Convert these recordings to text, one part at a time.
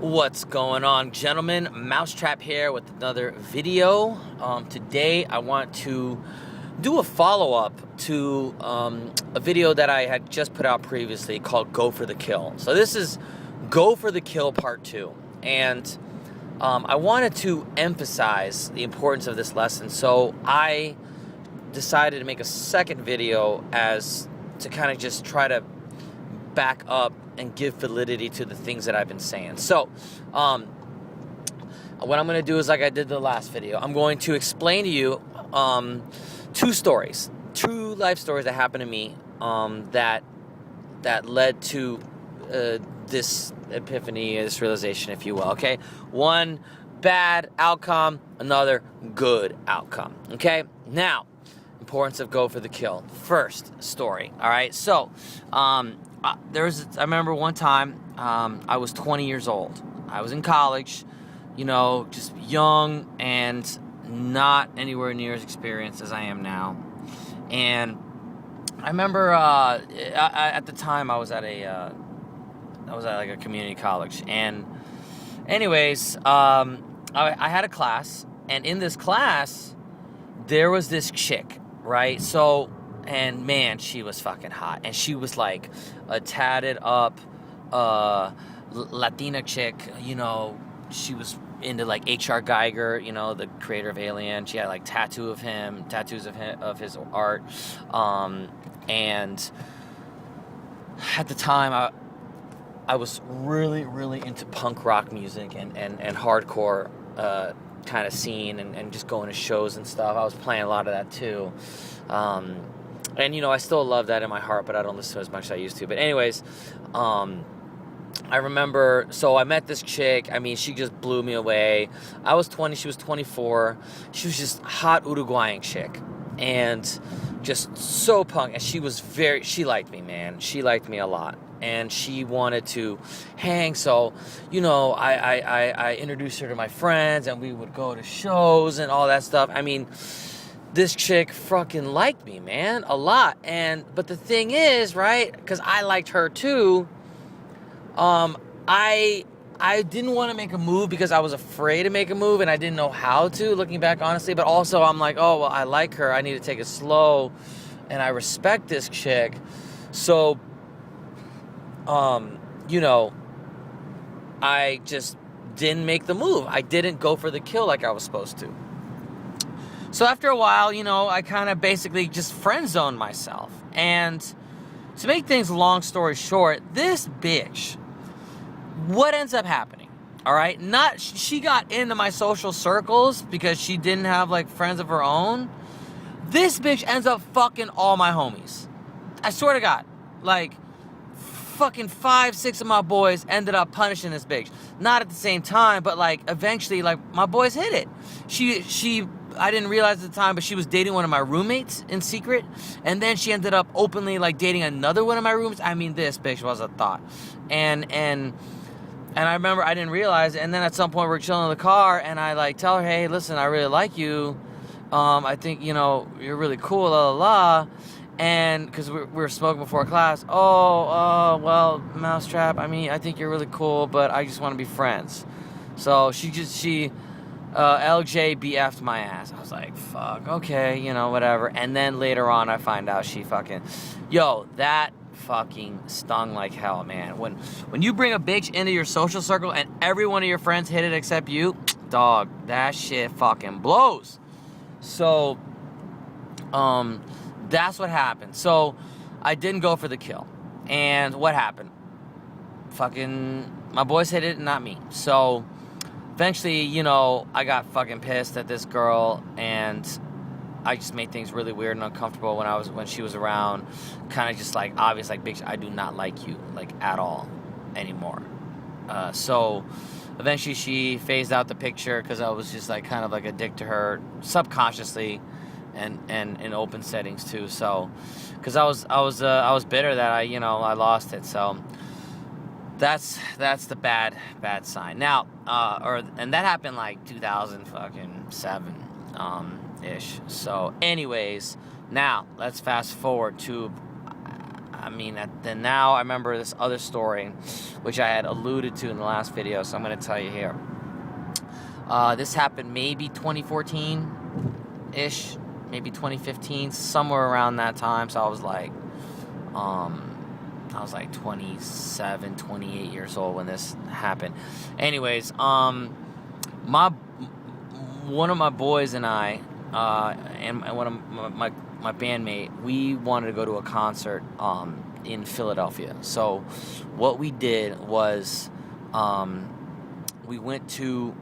What's going on, gentlemen? Mousetrap here with another video. Today I want to do a follow-up to a video that I had just put out previously called Go for the Kill. So this is Go for the Kill Part 2. And I wanted to emphasize the importance of this lesson. So I decided to make a second video as to kind of just try to back up and give validity to the things that I've been saying. So, what I'm going to do is like I did the last video. I'm going to explain to you two life stories that happened to me that led to this epiphany, this realization, if you will. Okay, one bad outcome, another good outcome. Okay, now importance of Go for the Kill. First story. All right, so I remember one time, I was 20 years old. I was in college, just young and not anywhere near as experienced as I am now. And I remember, at the time I was at like a community college. And anyways, I had a class, and in this class, there was this chick, right? So, and man, she was fucking hot. And she was like a tatted up Latina chick. She was into like H.R. Geiger, the creator of Alien. She had like tattoos of his art. And at the time, I was really, really into punk rock music and hardcore kind of scene and just going to shows and stuff. I was playing a lot of that too. And, I still love that in my heart, but I don't listen to it as much as I used to. But anyways, I remember, so I met this chick. I mean, she just blew me away. I was 20, she was 24. She was just hot Uruguayan chick. And just so punk. And she liked me, man. She liked me a lot. And she wanted to hang, so, I introduced her to my friends, and we would go to shows and all that stuff. I mean, this chick fucking liked me, man, a lot. But the thing is, right, because I liked her too, I didn't want to make a move because I was afraid to make a move, and I didn't know how to, looking back, honestly. But also, I'm like, oh, well, I like her. I need to take it slow, and I respect this chick. So, I just didn't make the move. I didn't go for the kill like I was supposed to. So after a while, I kind of basically just friend zoned myself. And to make things long story short, this bitch, what ends up happening? All right, she got into my social circles because she didn't have like friends of her own. This bitch ends up fucking all my homies. I swear to God, like fucking 5-6 of my boys ended up punishing this bitch. Not at the same time, but like eventually, like my boys hit it. She I didn't realize at the time, but she was dating one of my roommates in secret, and then she ended up openly like dating another one of my roommates. I mean, this bitch was a thought. And I remember I didn't realize it, and then at some point we're chilling in the car, and I like tell her, hey, listen, I really like you. I think, you're really cool, la la la. And because we were smoking before class, well, Mousetrap, I mean, I think you're really cool, but I just want to be friends. So she LJBF'd my ass. I was like, fuck, okay, whatever. And then later on, I find out she fucking, that fucking stung like hell, man. When you bring a bitch into your social circle and every one of your friends hit it except you, dog, that shit fucking blows. So, that's what happened. So, I didn't go for the kill. And what happened? Fucking, my boys hit it, not me. So, eventually, I got fucking pissed at this girl, and I just made things really weird and uncomfortable when she was around. Kind of just like, obvious, like, bitch, I do not like you, like, at all anymore. So, eventually she phased out the picture because I was just, like, kind of like a dick to her subconsciously. And in open settings too. So, because I was bitter that I lost it. So that's the bad sign. Now, and that happened like 2007 ish. So, anyways, now let's fast forward to then now I remember this other story, which I had alluded to in the last video, so I'm going to tell you here. This happened maybe 2014-ish, maybe 2015, somewhere around that time. So I was like 27, 28 years old when this happened. Anyways, one of my boys and I, and one of my bandmate, we wanted to go to a concert in Philadelphia. So what we did was we went to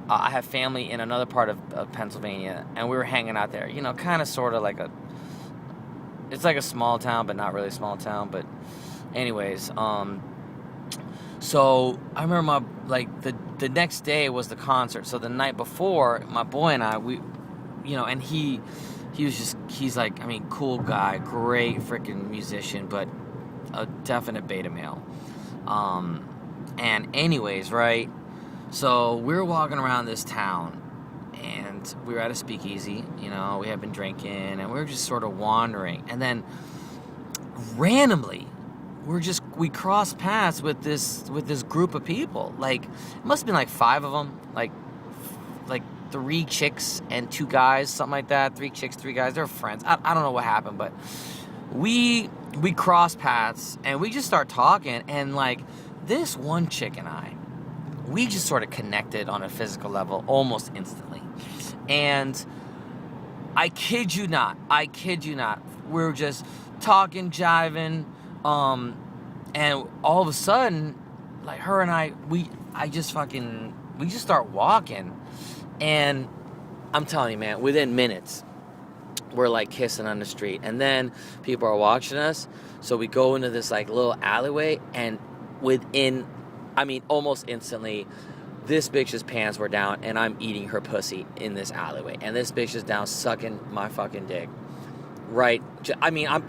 I have family in another part of Pennsylvania, and we were hanging out there, kind of sort of like it's like a small town, but not really a small town. But anyways, so I remember the next day was the concert. So the night before, my boy and I, and he's like, cool guy, great freaking musician, but a definite beta male. And anyways, right? So we were walking around this town, and we were at a speakeasy, we had been drinking, and we were just sort of wandering. And then randomly, we crossed paths with this group of people. Like, it must have been like 5 of them, like 3 chicks and 2 guys, something like that. 3 chicks, 3 guys. They're friends. I don't know what happened, but we crossed paths, and we just start talking, and like this one chick and I, we just sort of connected on a physical level almost instantly. And I kid you not, we were just talking, jiving, and all of a sudden, like, her and I, we just start walking, and I'm telling you, man, within minutes, we're like kissing on the street, and then people are watching us, so we go into this like little alleyway, and within, almost instantly, this bitch's pants were down, and I'm eating her pussy in this alleyway, and this bitch is down sucking my fucking dick, right? I'm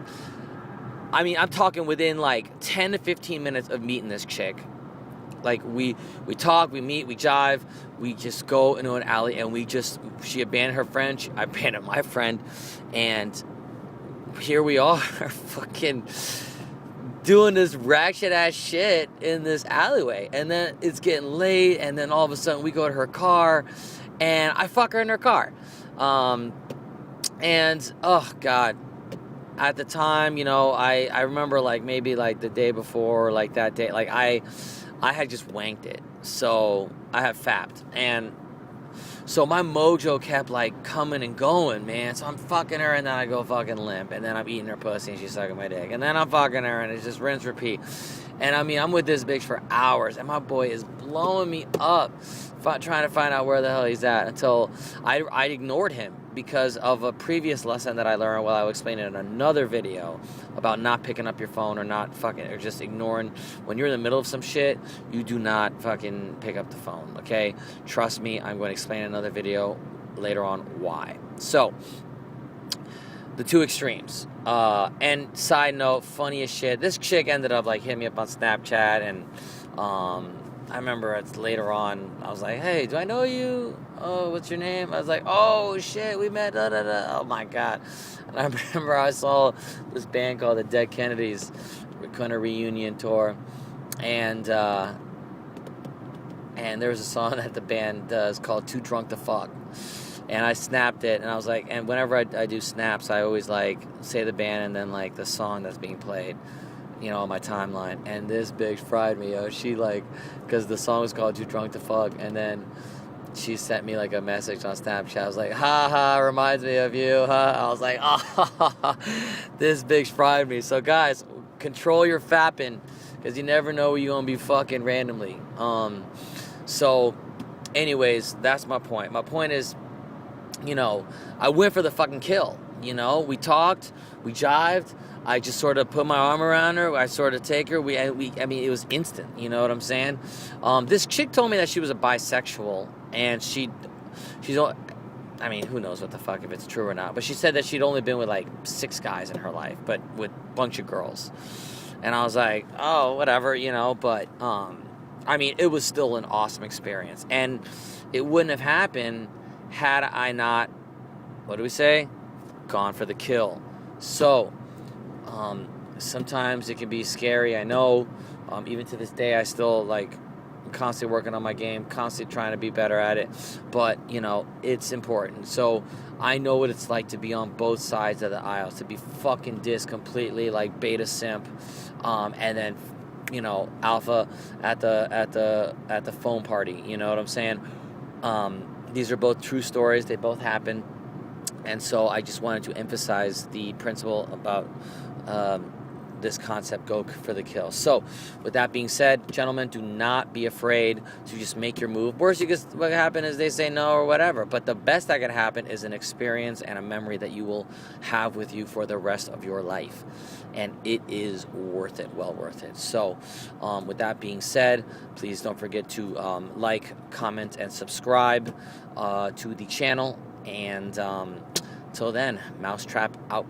talking within like 10 to 15 minutes of meeting this chick. Like, we talk, we meet, we jive, we just go into an alley, and she abandoned her friend, I abandoned my friend, and here we are, fucking doing this ratchet ass shit in this alleyway. And then it's getting late, and then all of a sudden we go to her car, and I fuck her in her car. And oh god, at the time, I remember like maybe like the day before, like that day, like I had just wanked it, so I had fapped, and so my mojo kept like coming and going, man. So I'm fucking her, and then I go fucking limp, and then I'm eating her pussy, and she's sucking my dick, and then I'm fucking her, and it's just rinse repeat. And I'm with this bitch for hours, and my boy is blowing me up, trying to find out where the hell he's at, until I ignored him because of a previous lesson that I learned. Well, I'll explain it in another video about not picking up your phone, or not fucking, or just ignoring. When you're in the middle of some shit, you do not fucking pick up the phone, okay? Trust me, I'm going to explain in another video later on why. So, the 2 extremes. And side note, funny as shit, this chick ended up like hitting me up on Snapchat, and I remember later on, I was like, hey, do I know you? Oh, what's your name? I was like, oh shit, we met, da da da. Oh my god. And I remember I saw this band called the Dead Kennedys, kind of reunion tour, and there was a song that the band does called Too Drunk to Fuck. And I snapped it, and I was like, and whenever I do snaps, I always like say the band and then like the song that's being played, on my timeline. And this bitch fried me, yo. She like, because the song was called Too Drunk to Fuck, and then she sent me like a message on Snapchat. I was like, ha ha, reminds me of you, huh? I was like, oh, this bitch fried me. So guys, control your fapping, because you never know where you're gonna be fucking randomly. So anyways, that's my point. My point is, I went for the fucking kill. We talked, we jived, I just sort of put my arm around her, I sort of take her, it was instant, you know what I'm saying? This chick told me that she was a bisexual, and she's, who knows what the fuck if it's true or not, but she said that she'd only been with like 6 guys in her life, but with a bunch of girls. And I was like, oh, whatever, but, it was still an awesome experience, and it wouldn't have happened had I not, what do we say? Gone for the kill. So, sometimes it can be scary, I know. Even to this day, I still, like, constantly working on my game, constantly trying to be better at it. But, you know, it's important. So I know what it's like to be on both sides of the aisle, to be fucking dissed completely, like beta simp, and then, you know, alpha at the phone party. You know what I'm saying? These are both true stories. They both happened. And so I just wanted to emphasize the principle about this concept, go for the kill. So with that being said, gentlemen, do not be afraid to just make your move. Worst what can happen is they say no or whatever. But the best that could happen is an experience and a memory that you will have with you for the rest of your life. And it is worth it, well worth it. So with that being said, please don't forget to like, comment, and subscribe to the channel. And till then, Mousetrap out.